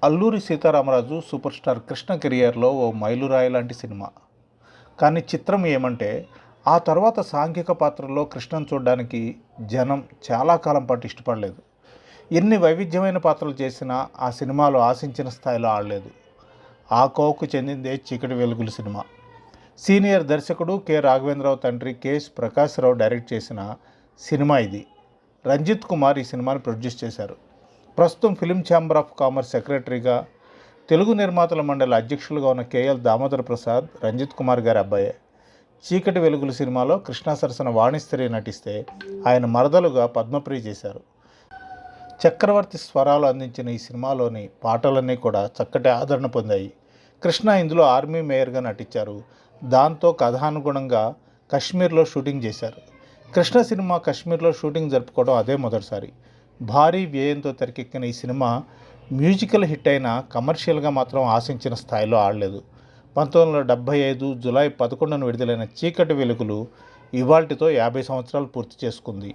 Alluri Sitaramaraju super star Krishna కెరియర్లో ఓ మైలురాయి లాంటి సినిమా. కానీ చిత్రం ఏమంటే ఆ తర్వాత సాంఘిక పాత్రల్లో కృష్ణను చూడడానికి జనం చాలా కాలం పాటు ఇష్టపడలేదు. ఎన్ని వైవిధ్యమైన పాత్రలు చేసినా ఆ సినిమాలో ఆశించిన స్థాయిలో ఆడలేదు. ఆ కోవకు చెందిందే చీకటి వెలుగులు సినిమా. సీనియర్ దర్శకుడు కె రాఘవేంద్రరావు తండ్రి కెఎస్ ప్రకాశ్రావు డైరెక్ట్ చేసిన సినిమా ఇది. రంజిత్ కుమార్ ఈ సినిమాని ప్రొడ్యూస్ చేశారు. ప్రస్తుతం ఫిలిం ఛాంబర్ ఆఫ్ కామర్స్ సెక్రటరీగా, తెలుగు నిర్మాతల మండలి అధ్యక్షులుగా ఉన్న కేఎల్ దామోదర ప్రసాద్ రంజిత్ కుమార్ గారి అబ్బాయే. చీకటి వెలుగులు సినిమాలో కృష్ణ సరసన వాణిశ్రీ నటిస్తే ఆయన మరదలుగా పద్మప్రియ చేశారు. చక్రవర్తి స్వరాలు అందించిన ఈ సినిమాలోని పాటలన్నీ కూడా చక్కటి ఆదరణ పొందాయి. కృష్ణ ఇందులో ఆర్మీ మేయర్గా నటించారు. దాంతో కథానుగుణంగా కశ్మీర్లో షూటింగ్ చేశారు. కృష్ణ సినిమా కశ్మీర్లో షూటింగ్ జరుపుకోవడం అదే మొదటిసారి. భారీ వ్యయంతో తెరకెక్కిన ఈ సినిమా మ్యూజికల్ హిట్ అయినా కమర్షియల్గా మాత్రం ఆశించిన స్థాయిలో ఆడలేదు. 1975 జూలై 11న విడుదలైన చీకటి వెలుగులు ఇవాల్టితో 50 సంవత్సరాలు పూర్తి చేసుకుంది.